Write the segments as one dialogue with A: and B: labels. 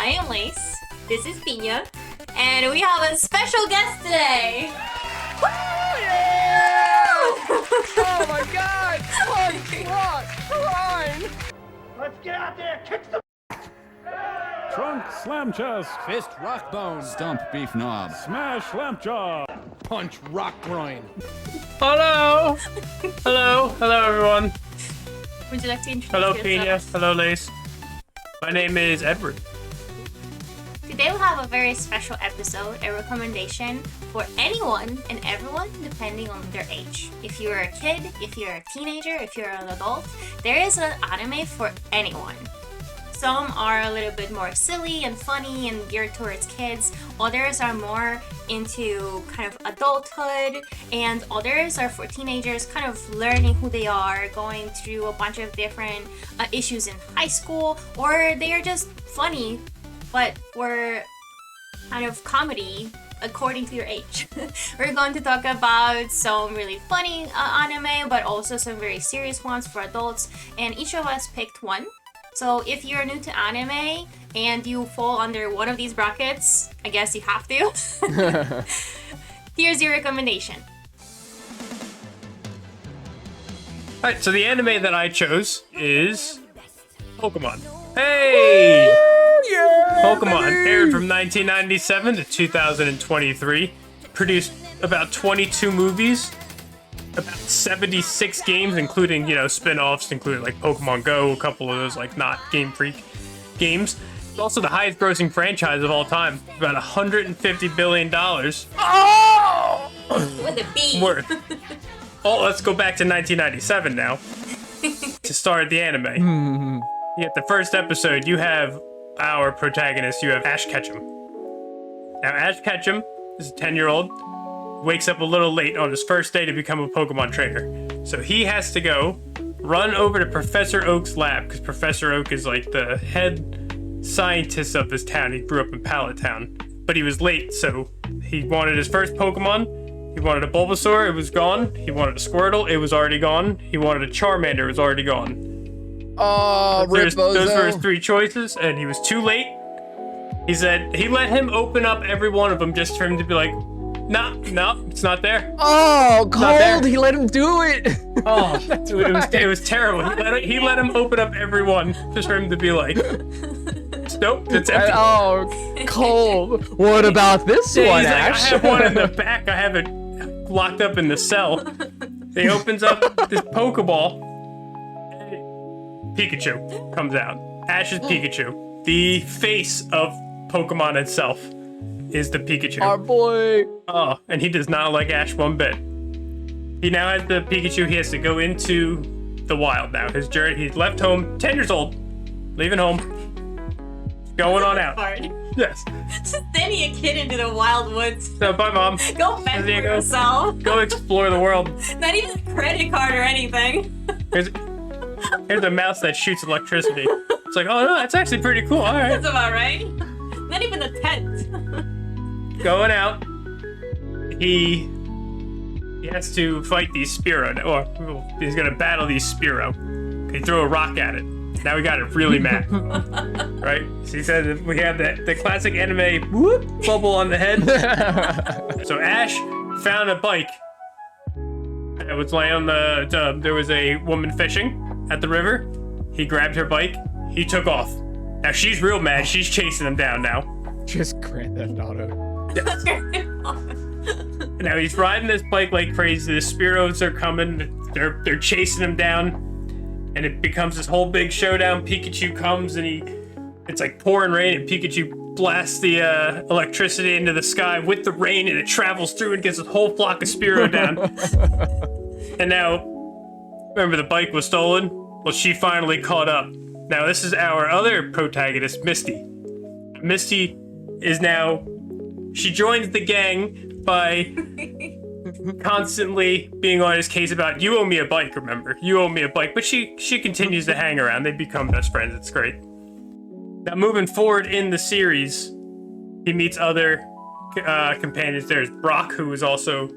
A: I am Lace. This is Pina. And we have a special guest today.
B: Woo! Yeah! Oh my god! PunchRockGrind!
C: Let's get out there, kick some
D: Trunk slam chest.
E: Fist rock bone. Stump beef knob.
D: Smash lamp jaw.
E: Punch rock groin.
B: Hello! Hello everyone.
A: Would you like to introduce
B: Hello
A: yourself?
B: Pina, hello Lace. My name is Edward.
A: Today we'll have a very special episode, a recommendation for anyone and everyone depending on their age. If you're a kid, if you're a teenager, if you're an adult, there is an anime for anyone. Some are a little bit more silly and funny and geared towards kids. Others are more into kind of adulthood, and others are for teenagers kind of learning who they are, going through a bunch of different issues in high school, or they are just funny but for kind of comedy according to your age. We're going to talk about some really funny anime, but also some very serious ones for adults, and each of us picked one. So if you're new to anime and you fall under one of these brackets, I guess you have to. Here's your recommendation.
B: Alright, so the anime that I chose is Pokemon. Hey!
D: Yeah,
B: Pokemon
D: baby!
B: aired from 1997 to 2023. Produced about 22 movies, about 76 games, including, spin-offs, including like Pokemon Go, a couple of those like not Game Freak games. It's also the highest grossing franchise of all time, about $150 billion
D: Oh!
A: With a B.
B: worth. Oh, let's go back to 1997 now to start the anime. You get the first episode, you have our protagonist, you have Ash Ketchum. Now, Ash Ketchum is a 10-year-old, wakes up a little late on his first day to become a Pokemon trainer. So he has to go run over to Professor Oak's lab, because Professor Oak is like the head scientist of this town. He grew up in Pallet Town, but he was late, so he wanted his first Pokemon. He wanted a Bulbasaur, it was gone. He wanted a Squirtle, it was already gone. He wanted a Charmander, it was already gone.
E: Oh,
B: Those were his
E: Ripbozo.
B: three choices, and he was too late. He said he let him open up every one of them just for him to be like, no, it's not there.
E: Oh,
B: Not there.
E: cold. He let him do it.
B: Oh, it was terrible. He let him open up every one just for him to be like, nope, it's empty.
E: Oh, cold. What about this
B: Yeah,
E: one,
B: he's like,
E: Ash?
B: I have one in the back. I have it locked up in the cell. He opens up this Pokeball. Pikachu comes out. Ash's Pikachu. The face of Pokemon itself is the Pikachu.
E: Our boy.
B: Oh, and he does not like Ash one bit. He now has the Pikachu. He has to go into the wild now. His journey. He's left home, 10 years old, leaving home, going on out.
A: Hard.
B: Yes.
A: Sending a kid into the wild woods.
B: So bye, Mom.
A: Go fend for
B: There you go.
A: yourself.
B: Go explore the world.
A: Not even a credit card or anything.
B: Here's a mouse that shoots electricity. It's like, oh no, that's actually pretty cool. All right.
A: That's about right. Not even a tent.
B: Going out. He has to fight these Spearow, or he's gonna battle these Spearow. He threw a rock at it. Now we got it really mad, right? So he said we have the classic anime whoop bubble on the head. So Ash found a bike. It was laying on the. There was a woman fishing at the river. He grabbed her bike. He took off. Now she's real mad. She's chasing him down now.
E: Just Grand Theft Auto.
B: Now he's riding this bike like crazy. The Spearows are coming. They're chasing him down, and it becomes this whole big showdown. Pikachu comes and it's like pouring rain, and Pikachu blasts the electricity into the sky with the rain, and it travels through and gets a whole flock of Spearow down. And now, remember the bike was stolen? Well, she finally caught up. Now this is our other protagonist, Misty. Misty is now. She joins the gang by constantly being on his case about, you owe me a bike, remember? You owe me a bike. But she continues to hang around. They become best friends. It's great. Now, moving forward in the series, he meets other companions. There's Brock, who is also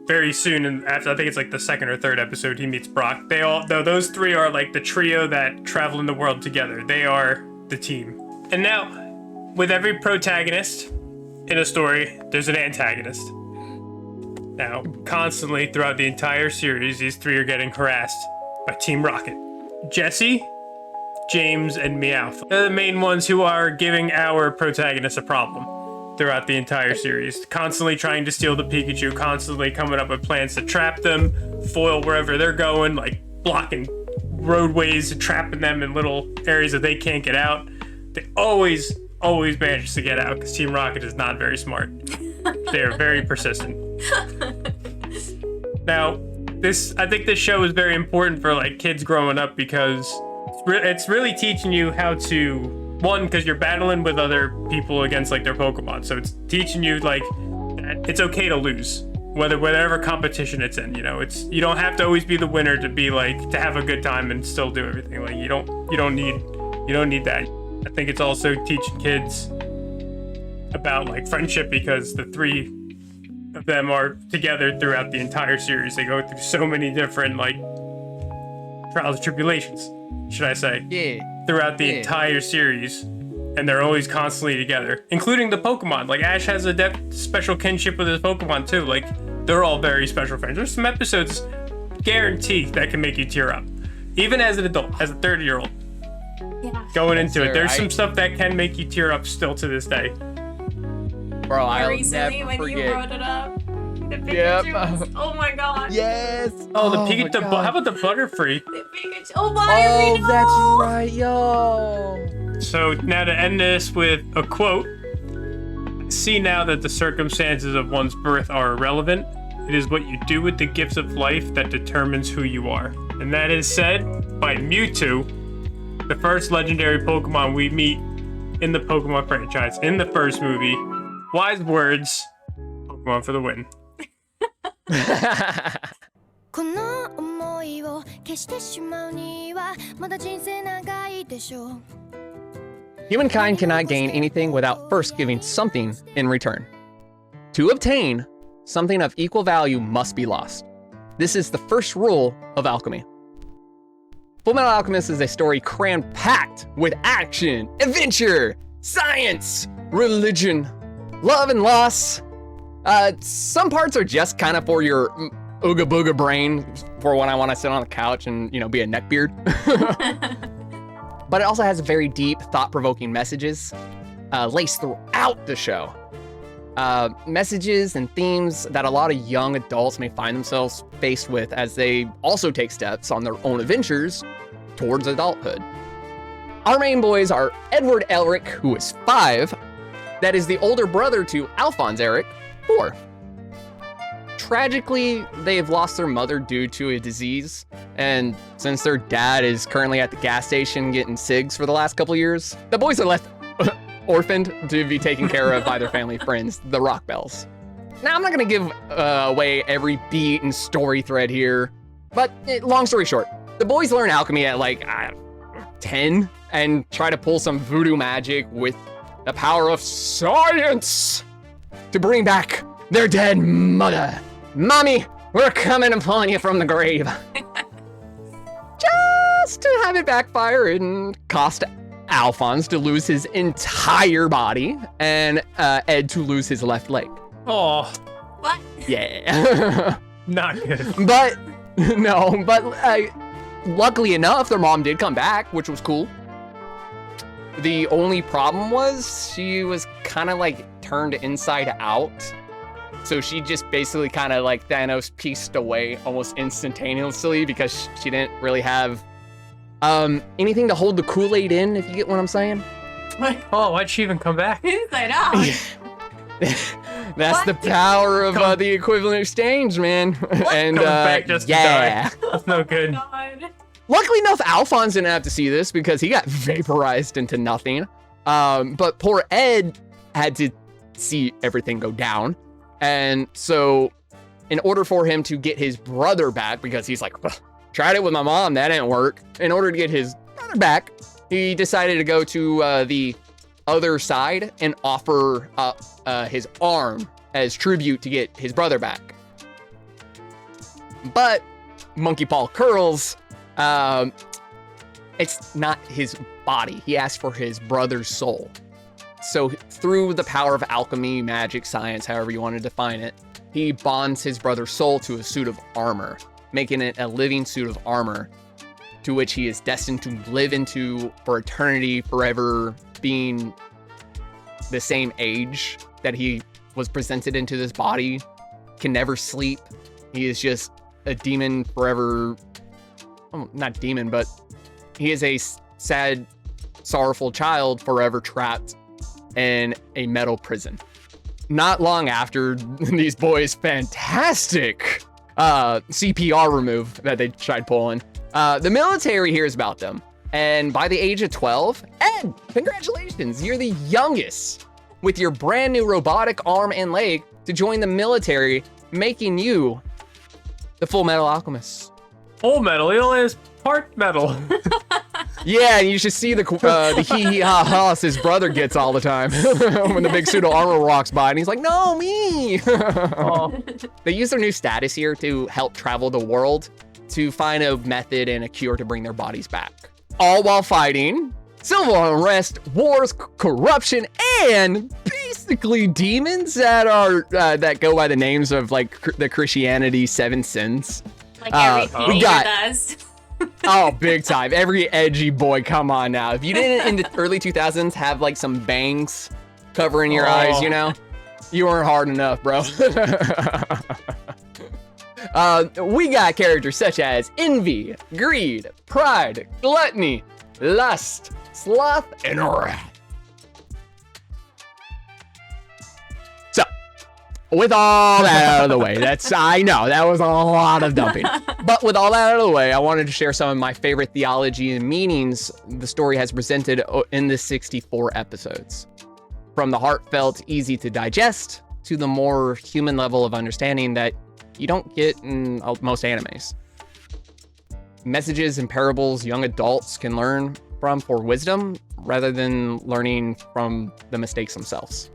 B: very soon, and after I think it's like the second or third episode, he meets Brock. Those three are like the trio that travel in the world together. They are the team. And now, with every protagonist in a story, there's an antagonist. Now, constantly throughout the entire series, these three are getting harassed by Team Rocket. Jesse, James, and Meowth. They're the main ones who are giving our protagonist a problem throughout the entire series. Constantly trying to steal the Pikachu, constantly coming up with plans to trap them, foil wherever they're going, like blocking roadways, trapping them in little areas that they can't get out. They always manage to get out because Team Rocket is not very smart. They are very persistent. Now, I think this show is very important for like kids growing up because it's really teaching you how to, one, because you're battling with other people against like their Pokemon, so it's teaching you like that it's okay to lose, whatever competition it's in. You know, you don't have to always be the winner to be like to have a good time and still do everything. Like you don't need that. I think it's also teaching kids about like friendship because the three of them are together throughout the entire series. They go through so many different like trials and tribulations, should I say?
E: Yeah.
B: Throughout the entire series, and they're always constantly together, including the Pokemon. Like Ash has a special kinship with his Pokemon too. Like they're all very special friends. There's some episodes, guaranteed, that can make you tear up, even as an adult, as a 30-year-old.
A: Yeah.
B: Going into it, there's some stuff that can make you tear up still to this day.
E: Bro, I'll
A: Recently,
E: never
A: when
E: forget.
A: you brought it up, the Pikachu was, oh my god.
E: Yes.
B: Oh, the
E: my
B: Pikachu.
E: God.
B: How about the Butterfree?
A: The Pikachu. Oh my
E: Oh,
A: god.
E: that's right, yo.
B: So now to end this with a quote. See now that the circumstances of one's birth are irrelevant. It is what you do with the gifts of life that determines who you are. And that is said by Mewtwo, the first legendary Pokemon we meet in the Pokemon franchise, in the first movie. Wise words. Pokemon for the win.
F: この想いを消してしまうにはまだ人生長いでしょう
E: Humankind cannot gain anything without first giving something in return. To obtain, something of equal value must be lost. This is the first rule of alchemy. Fullmetal Alchemist is a story cram-packed with action, adventure, science, religion, love and loss. Some parts are just kind of for your ooga booga brain for when I want to sit on the couch and, be a neckbeard. But it also has very deep, thought-provoking messages laced throughout the show. Messages and themes that a lot of young adults may find themselves faced with as they also take steps on their own adventures towards adulthood. Our main boys are Edward Elric, who is 5. That is the older brother to Alphonse Eric, 4. Tragically, they've lost their mother due to a disease, and since their dad is currently at the gas station getting cigs for the last couple years, the boys are left orphaned to be taken care of by their family friends, the Rockbells. Now, I'm not gonna give away every beat and story thread here, but long story short, the boys learn alchemy at like 10 and try to pull some voodoo magic with the power of science to bring back their dead mother. Mommy, we're coming and pulling you from the grave. Just to have it backfire and cost Alphonse to lose his entire body and Ed to lose his left leg.
B: Oh,
A: What?
E: Yeah.
B: not good.
E: But luckily enough, their mom did come back, which was cool. The only problem was she was kind of like turned inside out. So she just basically kind of like Thanos pieced away almost instantaneously because she didn't really have anything to hold the Kool-Aid in, if you get what I'm saying.
B: Oh, why'd she even come back?
A: Inside out.
E: That's the power of the equivalent exchange, man. And
B: Comes back just to
E: yeah.
B: die. That's no good.
A: God.
E: Luckily enough, Alphonse didn't have to see this because he got vaporized into nothing. But poor Ed had to see everything go down. And so in order for him to get his brother back, because he's like, tried it with my mom, that didn't work. In order to get his brother back, he decided to go to the other side and offer up his arm as tribute to get his brother back. But Monkey Paw Curls it's not his body. He asked for his brother's soul. So through the power of alchemy, magic, science, however you want to define it, he bonds his brother's soul to a suit of armor, making it a living suit of armor to which he is destined to live into for eternity, forever being the same age that he was presented into this body, can never sleep. He is just a demon forever. Oh, not demon, but he is a sad, sorrowful child forever trapped in a metal prison. Not long after these boys' fantastic CPR remove that they tried pulling, the military hears about them. And by the age of 12, Ed, congratulations, you're the youngest with your brand new robotic arm and leg to join the military, making you the Full Metal Alchemist.
B: Full metal, he only has part metal.
E: Yeah, you should see the hee-hee-ha-has his brother gets all the time when the big pseudo armor walks by and he's like, no, me.
B: Oh.
E: They use their new status here to help travel the world to find a method and a cure to bring their bodies back. All while fighting civil unrest, wars, corruption, and basically demons that are that go by the names of like the Christianity 7 sins.
A: Like every teenager does.
E: Oh, big time. Every edgy boy, come on now. If you didn't in the early 2000s have like some bangs covering your eyes, you know, you weren't hard enough, bro. We got characters such as envy, greed, pride, gluttony, lust, sloth, and wrath. So, with all that out of the way, I know that was a lot of dumping. But with all that out of the way, I wanted to share some of my favorite theology and meanings the story has presented in the 64 episodes. From the heartfelt, easy to digest, to the more human level of understanding that you don't get in most animes. Messages and parables young adults can learn from for wisdom, rather than learning from the mistakes themselves.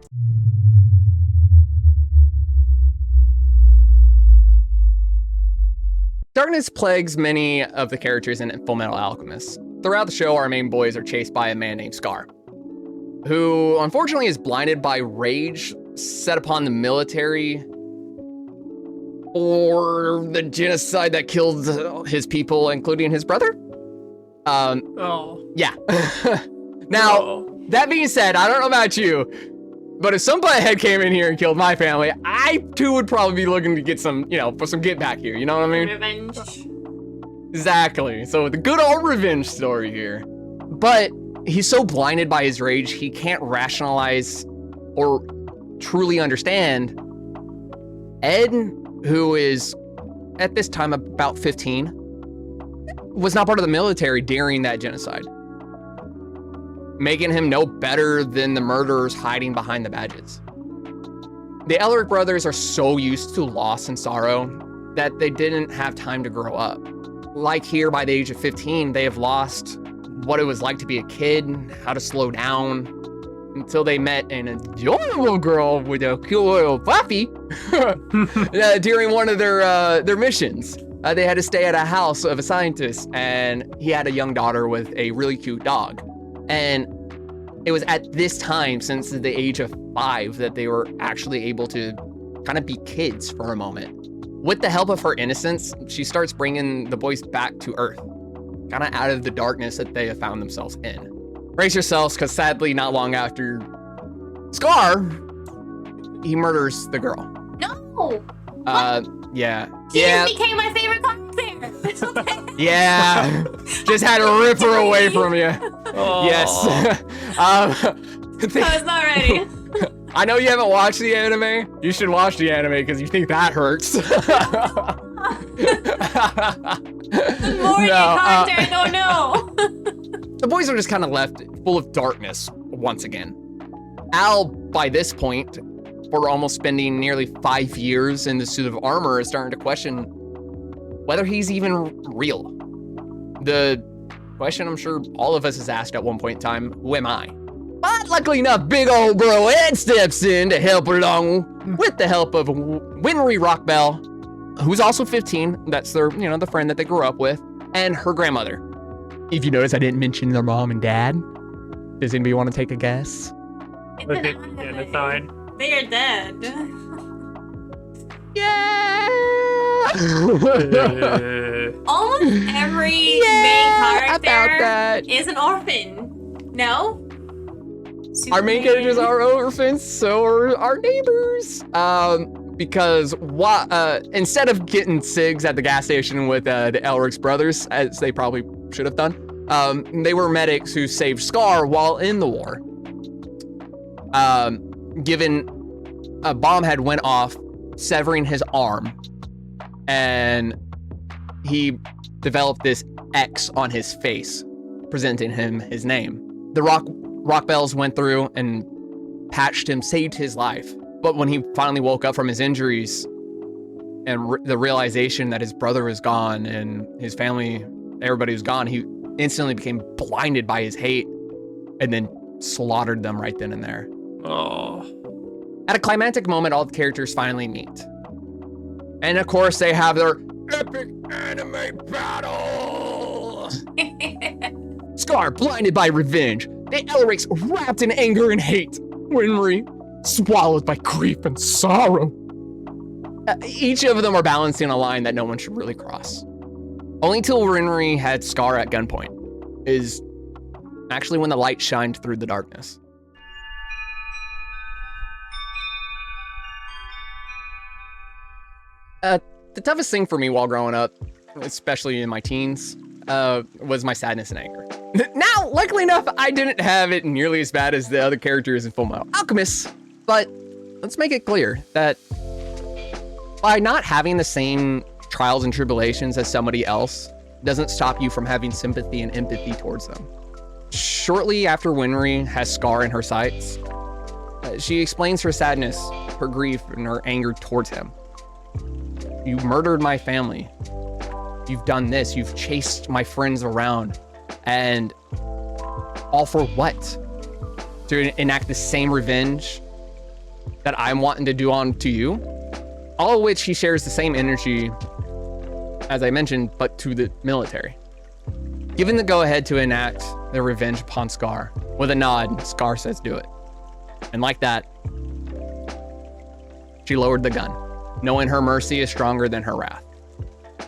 E: Darkness plagues many of the characters in Full Metal Alchemist. Throughout the show, our main boys are chased by a man named Scar, who unfortunately is blinded by rage set upon the military or the genocide that killed his people, including his brother. Yeah. Now, that being said, I don't know about you, but if some butthead came in here and killed my family, I too would probably be looking to get some, for some get back here. You know what I mean?
A: Revenge.
E: Exactly. So the good old revenge story here. But he's so blinded by his rage, he can't rationalize or truly understand Ed, who is at this time about 15, was not part of the military during that genocide, making him no better than the murderers hiding behind the badges. The Elric brothers are so used to loss and sorrow that they didn't have time to grow up. Like here, by the age of 15, they have lost what it was like to be a kid, how to slow down, until they met an adorable girl with a cute little puppy during one of their missions. They had to stay at a house of a scientist, and he had a young daughter with a really cute dog. And it was at this time, since the age of 5, that they were actually able to kind of be kids for a moment. With the help of her innocence, she starts bringing the boys back to Earth, kind of out of the darkness that they have found themselves in. Brace yourselves, because sadly, not long after Scar, he murders the girl.
A: No!
E: Yeah.
A: He
E: Yeah.
A: just became my favorite character. It's okay.
E: Yeah. Just had to rip her away from you.
B: Oh.
E: Yes.
A: I was not ready.
E: I know you haven't watched the anime. You should watch the anime because you think that hurts.
A: More content, I don't know.
E: The boys are just kind of left full of darkness once again. Al, by this point, for almost spending nearly 5 years in the suit of armor, is starting to question whether he's even real. The question I'm sure all of us has asked at one point in time, who am I? But luckily enough, big old bro Ed steps in to help along with the help of Winry Rockbell, who's also 15. That's their, the friend that they grew up with, and her grandmother. If you notice, I didn't mention their mom and dad. Does anybody want to take a guess?
B: Look at genocide.
A: They are dead.
E: Yeah!
A: Almost every
E: Yeah,
A: main
E: about
A: character
E: that.
A: is an orphan. No?
E: Our main
A: Superman.
E: characters are orphans, so are our neighbors. Because instead of getting SIGs at the gas station with the Elric's brothers, as they probably should have done, they were medics who saved Scar while in the war. Given a bomb had went off, severing his arm, and he developed this X on his face, presenting him his name. The rock bells went through and patched him, saved his life. But when he finally woke up from his injuries and the realization that his brother was gone and his family, everybody was gone, he instantly became blinded by his hate and then slaughtered them right then and there.
B: Oh.
E: At a climactic moment, all the characters finally meet. And of course, they have their epic anime battle! Scar, blinded by revenge. The Elrics, wrapped in anger and hate. Winry, swallowed by grief and sorrow. Each of them are balancing a line that no one should really cross. Only till Winry had Scar at gunpoint is actually when the light shined through the darkness. The toughest thing for me while growing up, especially in my teens, was my sadness and anger. Now, luckily enough, I didn't have it nearly as bad as the other characters in Fullmetal Alchemist, but let's make it clear that by not having the same trials and tribulations as somebody else doesn't stop you from having sympathy and empathy towards them. Shortly after Winry has Scar in her sights, she explains her sadness, her grief, and her anger towards him. You murdered my family. You've done this. You've chased my friends around. And all for what? To enact the same revenge that I'm wanting to do on to you? All of which he shares the same energy, as I mentioned, but to the military. Given the go-ahead to enact their revenge upon Scar, with a nod, Scar says do it. And like that, she lowered the gun, knowing her mercy is stronger than her wrath,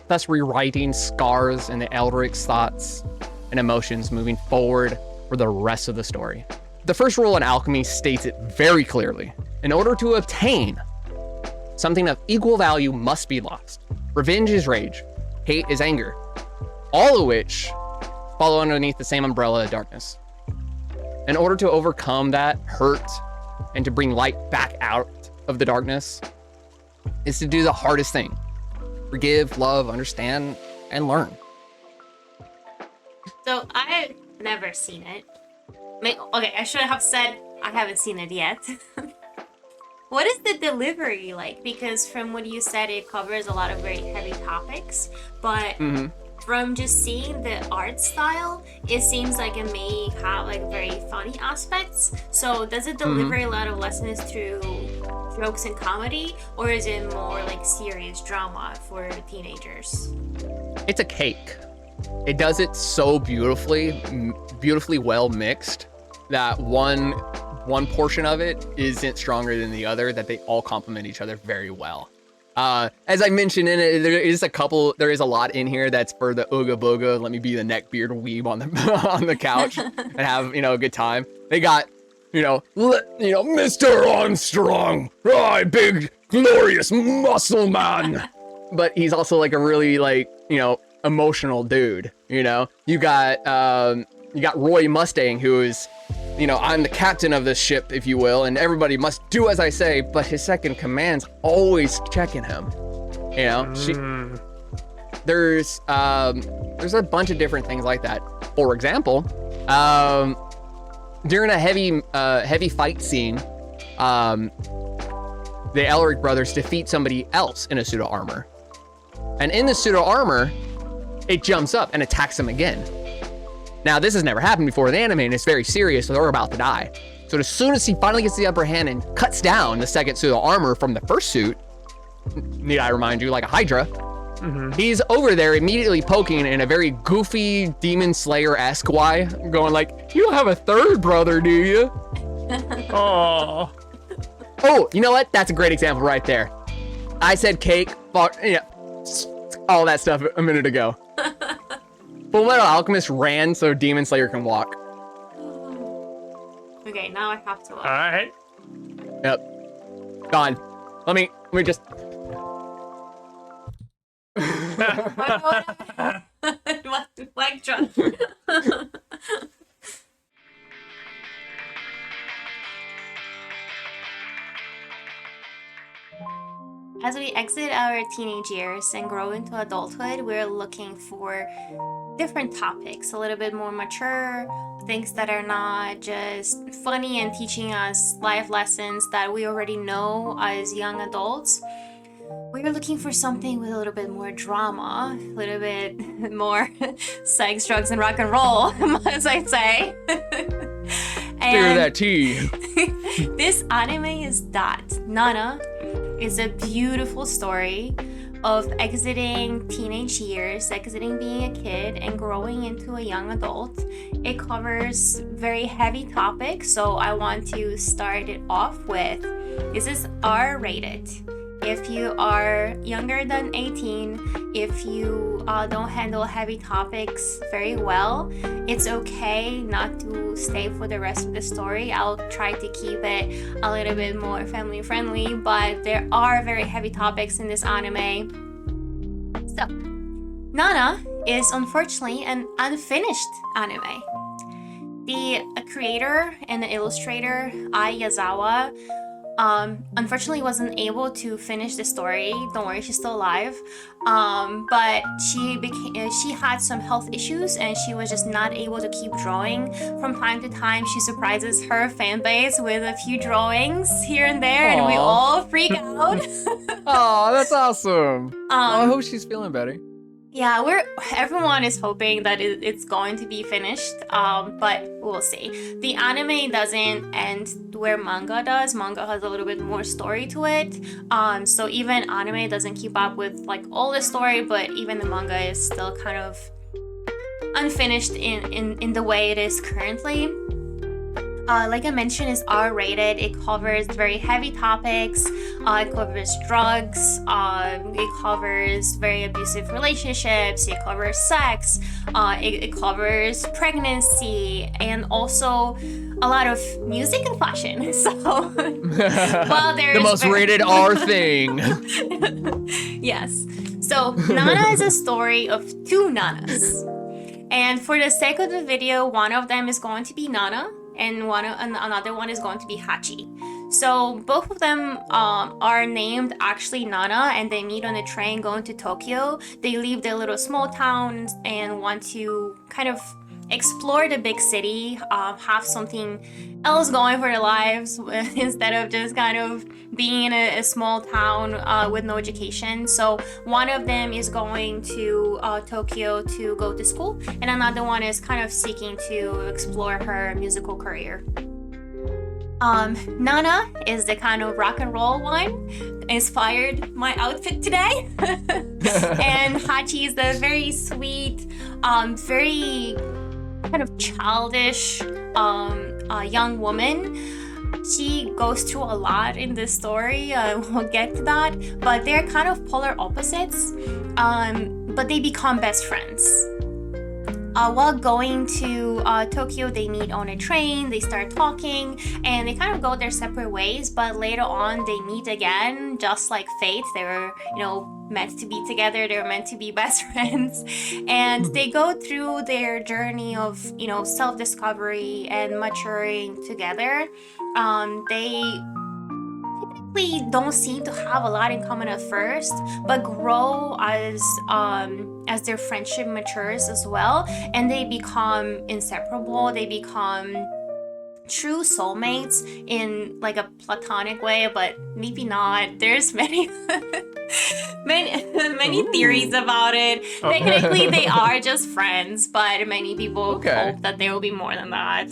E: thus rewriting Scar's and the Elric's thoughts and emotions moving forward for the rest of the story. The first rule in alchemy states it very clearly. In order to obtain, something of equal value must be lost. Revenge is rage, hate is anger, all of which follow underneath the same umbrella of darkness. In order to overcome that hurt and to bring light back out of the darkness, is to do the hardest thing. Forgive, love, understand, and learn.
A: So I've never seen it. Okay, I should have said I haven't seen it yet. What is the delivery like? Because from what you said, it covers a lot of very heavy topics, but from just seeing the art style, it seems like it may have like very funny aspects. So does it deliver a lot of lessons through jokes and comedy, or is it more like serious drama for teenagers?
E: It's a cake. It does it so beautifully well mixed that one portion of it isn't stronger than the other, that they all complement each other very well. As I mentioned in it, there is a lot in here that's for the ooga booga, let me be the neckbeard weeb on the on the couch and have, a good time. They got, Mr. Armstrong, big glorious muscle man. But he's also like a really emotional dude, You got Roy Mustang, who is, I'm the captain of this ship, if you will, and everybody must do as I say, but his second command's always checking him. There's a bunch of different things like that. For example, during a heavy fight scene, the Elric brothers defeat somebody else in a suit of armor. And in the suit of armor, it jumps up and attacks them again. Now, this has never happened before in the anime, and it's very serious, so they're about to die. So as soon as he finally gets the upper hand and cuts down the second suit of armor from the first suit, need I remind you, like a Hydra, He's over there immediately poking in a very goofy Demon Slayer-esque way, going like, "You don't have a third brother, do you?"
B: Oh.
E: Oh, you know what? That's a great example right there. I said cake, all that stuff a minute ago. Full Metal Alchemist ran so Demon Slayer can walk.
A: Okay, now I have to.
B: All right.
E: Yep. Gone. Let me just.
A: Mic drop. As we exit our teenage years and grow into adulthood, we're looking for different topics, a little bit more mature, things that are not just funny and teaching us life lessons that we already know as young adults. We're looking for something with a little bit more drama, a little bit more sex, drugs, and rock and roll, as I'd say.
E: Clear that tea.
A: This anime is that. Nana is a beautiful story of exiting teenage years, exiting being a kid and growing into a young adult. It covers very heavy topics, so I want to start it off with, this is R-rated. If you are younger than 18, if you don't handle heavy topics very well, it's okay not to stay for the rest of the story. I'll try to keep it a little bit more family friendly, but there are very heavy topics in this anime. So, Nana is unfortunately an unfinished anime. The creator and the illustrator, Ai Yazawa, unfortunately wasn't able to finish the story. Don't worry, she's still alive. But she had some health issues and she was just not able to keep drawing. From time to time, she surprises her fan base with a few drawings here and there, and we all freak out.
E: Oh, that's awesome. I hope she's feeling better.
A: Yeah, everyone is hoping that it's going to be finished, but we'll see. The anime doesn't end where manga does. Manga has a little bit more story to it. So even anime doesn't keep up with like all the story, but even the manga is still kind of unfinished in the way it is currently. Like I mentioned, it's R-rated. It covers very heavy topics. It covers drugs. It covers very abusive relationships. It covers sex. It covers pregnancy, and also a lot of music and fashion. So, well, there's
E: the most rated R thing.
A: Yes. So, Nana is a story of two Nanas. And for the sake of the video, one of them is going to be Nana, and another one is going to be Hachi. So both of them are named actually Nana, and they meet on a train going to Tokyo. They leave their little small towns and want to kind of explore the big city, have something else going for their lives instead of just kind of being in a small town with no education. So one of them is going to Tokyo to go to school, and another one is kind of seeking to explore her musical career. Nana is the kind of rock and roll one, inspired my outfit today. And Hachi is the very sweet, very kind of childish young woman. She goes through a lot in this story. We'll get to that, but they're kind of polar opposites, but they become best friends. While going to Tokyo, they meet on a train, they start talking, and they kind of go their separate ways, but later on they meet again, just like fate. They were, meant to be together, they were meant to be best friends, and they go through their journey of, self-discovery and maturing together. They typically don't seem to have a lot in common at first, but grow as their friendship matures as well, and they become inseparable. They become true soulmates in like a platonic way, but maybe not. There's many theories about it. Technically they are just friends, but many people hope that there will be more than that.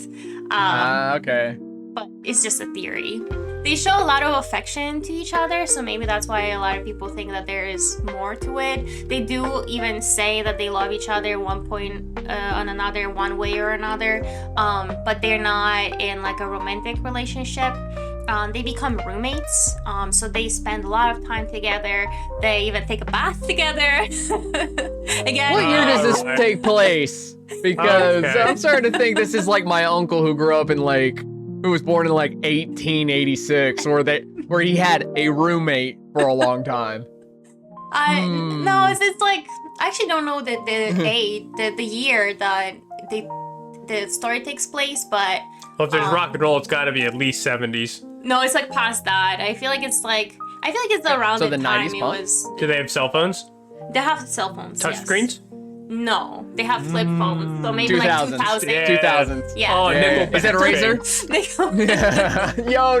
E: Okay.
A: but it's just a theory. They show a lot of affection to each other, so maybe that's why a lot of people think that there is more to it. They do even say that they love each other at one point on another, one way or another, but they're not in like a romantic relationship. They become roommates, so they spend a lot of time together. They even take a bath together. Again,
E: What year does this take place? Because
B: Okay.
E: I'm starting to think this is like my uncle who grew up in who was born in 1886, where he had a roommate for a long time.
A: No, it's like I actually don't know the age, the year that the story takes place, but
B: Well, if there's rock and roll, it's got to be at least 70s.
A: no, it's like past that. I feel like it's around
E: So
A: the
E: the
A: time
E: 90s
A: it
E: punk?
A: was.
B: Do they have cell phones?
A: They have cell phones.
B: Touch
A: yes.
B: screens?
A: No, they have flip phones. So maybe
E: 2000s.
A: like 2000.
B: Yeah.
E: 2000s.
A: Yeah.
B: Oh,
E: Yeah.
B: Nickelback.
E: Is that a razor? Yo,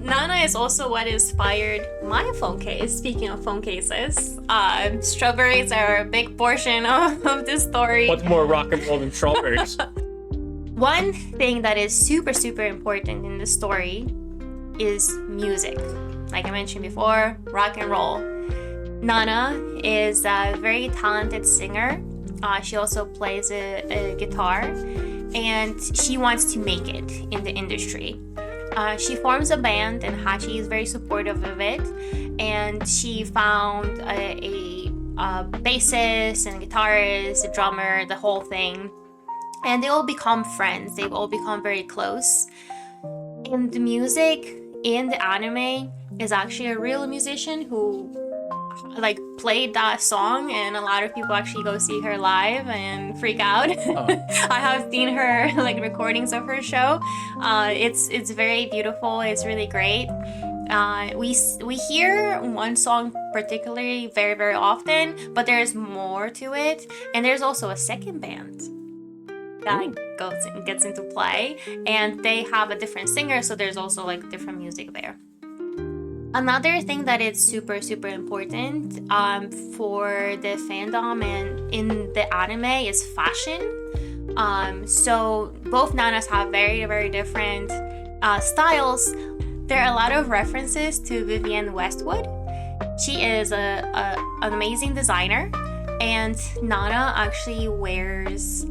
A: Nana is also what inspired my phone case. Speaking of phone cases, strawberries are a big portion of this story.
B: What's more rock and roll than strawberries?
A: One thing that is super, super important in the story is music. Like I mentioned before, rock and roll. Nana is a very talented singer. She also plays a guitar, and she wants to make it in the industry. She forms a band, and Hachi is very supportive of it. And she found a bassist and a guitarist, a drummer, the whole thing. And they all become friends. They've all become very close. And the music in the anime is actually a real musician who like played that song, and a lot of people actually go see her live and freak out. I have seen her like recordings of her show. It's very beautiful. It's really great. We hear one song particularly very, very often, but there's more to it, and there's also a second band that goes and gets into play, and they have a different singer, so there's also like different music there. Another thing that is super, super important for the fandom and in the anime is fashion. So both Nanas have very, very different styles. There are a lot of references to Vivienne Westwood. She is an amazing designer. And Nana actually wears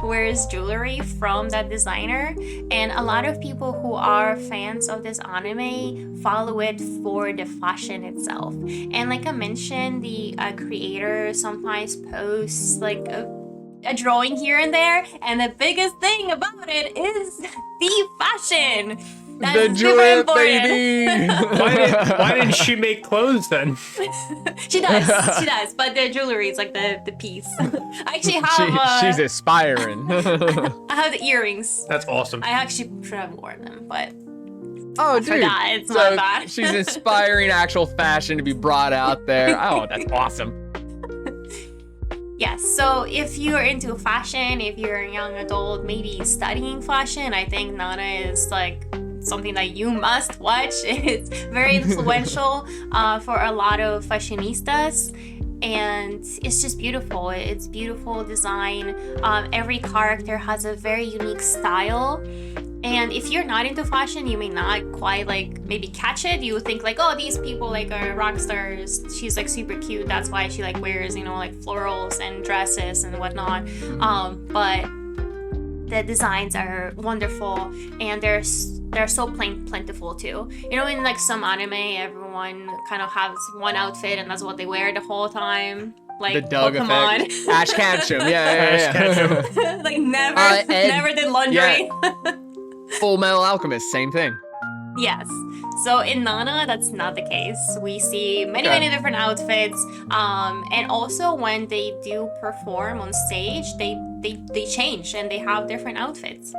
A: wears jewelry from that designer, and a lot of people who are fans of this anime follow it for the fashion itself. And like I mentioned, the creator sometimes posts like a drawing here and there, and the biggest thing about it is the fashion. That
E: the
A: is super
E: drip,
A: important.
E: baby.
B: Why didn't she make clothes then?
A: She does, but the jewelry is like the piece. I actually have
E: She's aspiring.
A: I have the earrings.
B: That's awesome.
A: I actually should have worn them, but
E: Oh, dude.
A: forgot. It's
E: So
A: not bad.
E: she's inspiring actual fashion to be brought out there. Oh, that's awesome.
A: Yes, so if you're into fashion, if you're a young adult, maybe studying fashion, I think Nana is like something that you must watch. It's very influential for a lot of fashionistas, and it's just beautiful. It's beautiful design. Every character has a very unique style, and if you're not into fashion, you may not quite like maybe catch it. You would think like, oh, these people like are rock stars. She's like super cute. That's why she like wears, you know, like florals and dresses and whatnot. But the designs are wonderful, and they're so plentiful too. You know, in like some anime, everyone kind of has one outfit and that's what they wear the whole time. Like
E: The Doug
A: Pokemon.
E: effect. Ash Ketchum. Yeah.
B: Ash
A: Like never
E: Ed-
A: never did laundry.
E: Full Metal Alchemist, same thing.
A: Yes. So in Nana, that's not the case. We see many,
E: Okay.
A: many different outfits. And also when they do perform on stage, they change and they have different outfits.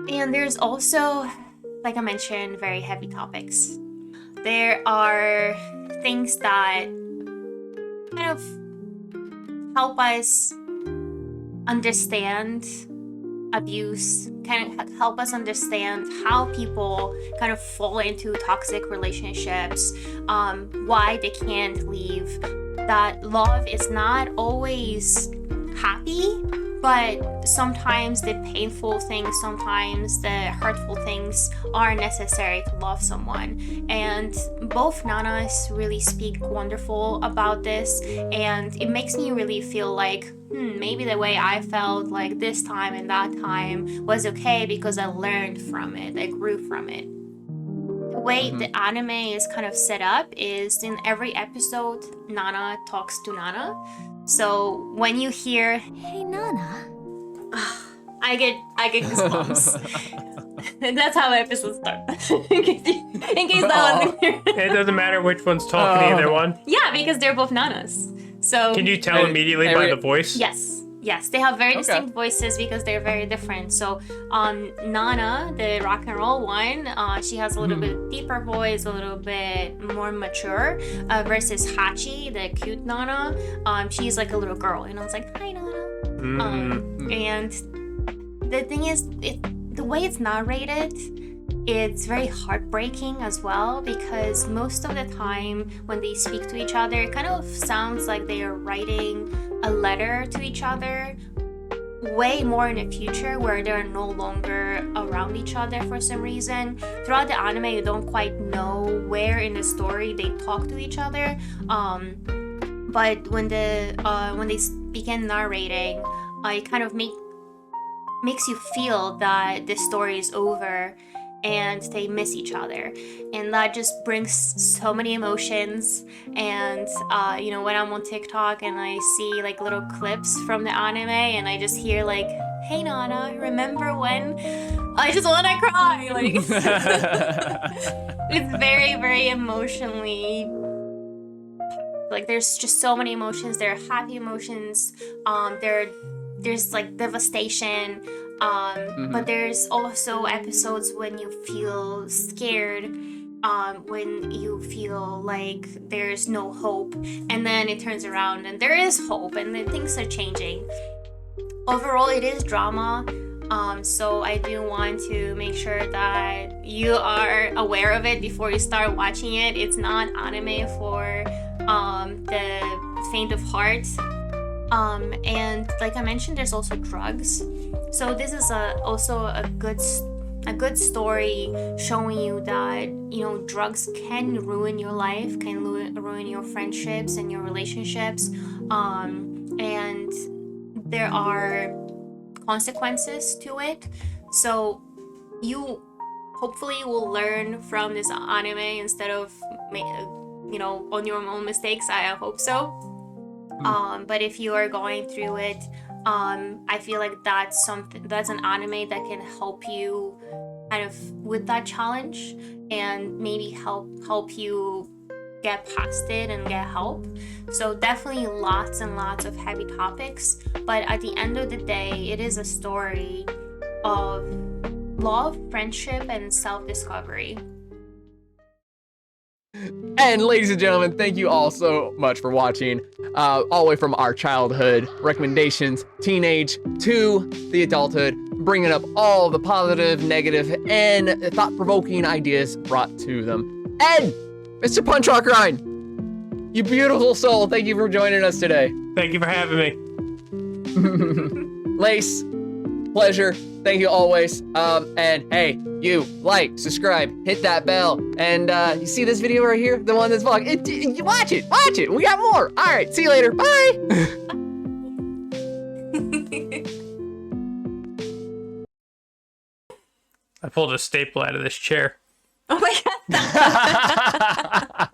A: And there's also, like I mentioned, very heavy topics. There are things that kind of help us understand abuse, kind of help us understand how people kind of fall into toxic relationships, why they can't leave, that love is not always happy, But sometimes the painful things, sometimes the hurtful things are necessary to love someone. And both nanas really speak wonderful about this, and it makes me really feel like maybe the way I felt like this time and that time was okay because I learned from it, I grew from it. The way the anime is kind of set up is in every episode, Nana talks to Nana. So when you hear
F: Hey Nana.
A: I get goosebumps. And that's how episodes start. in case that wasn't clear.
B: It doesn't matter which one's talking, either one.
A: Yeah, because they're both nanas. So
B: Can you tell immediately by the voice?
A: Yes, they have very distinct voices because they're very different. So, Nana, the rock and roll one, she has a little bit deeper voice, a little bit more mature, versus Hachi, the cute Nana. She's like a little girl, and I was like, hi, Nana. And the thing is, the way it's narrated, it's very heartbreaking as well, because most of the time when they speak to each other, it kind of sounds like they are writing a letter to each other way more in the future, where they're no longer around each other for some reason. Throughout the anime, you don't quite know where in the story they talk to each other, but when they begin narrating, it kind of makes you feel that the story is over and they miss each other, and that just brings so many emotions. And when I'm on TikTok and I see like little clips from the anime and I just hear like, hey Nana, remember when, I just want to cry. Like it's very, very emotionally, like there's just so many emotions. There are happy emotions, there's like devastation, but there's also episodes when you feel scared, when you feel like there's no hope, and then it turns around and there is hope and then things are changing. Overall, it is drama, so I do want to make sure that you are aware of it before you start watching it. It's not anime for the faint of heart. And like I mentioned, there's also drugs. So this is also a good story showing you that, drugs can ruin your life, can ruin your friendships and your relationships. And there are consequences to it. So you hopefully will learn from this anime instead of, on your own mistakes. I hope so. But if you are going through it, I feel like that's an anime that can help you kind of with that challenge, and maybe help you get past it and get help. So definitely lots and lots of heavy topics, but at the end of the day, it is a story of love, friendship, and self-discovery.
E: And ladies and gentlemen, thank you all so much for watching, all the way from our childhood recommendations, teenage to the adulthood, bringing up all the positive, negative, and thought-provoking ideas brought to them. Ed, Mr. PunchRockGrind, you beautiful soul, thank you for joining us today.
B: Thank you for having me.
E: Lace, pleasure, thank you always. And hey, you like, subscribe, hit that bell, and you see this video right here, the one that's vlogging. Watch it. We got more. All right, see you later. Bye.
B: I pulled a staple out of this chair.
A: Oh my god.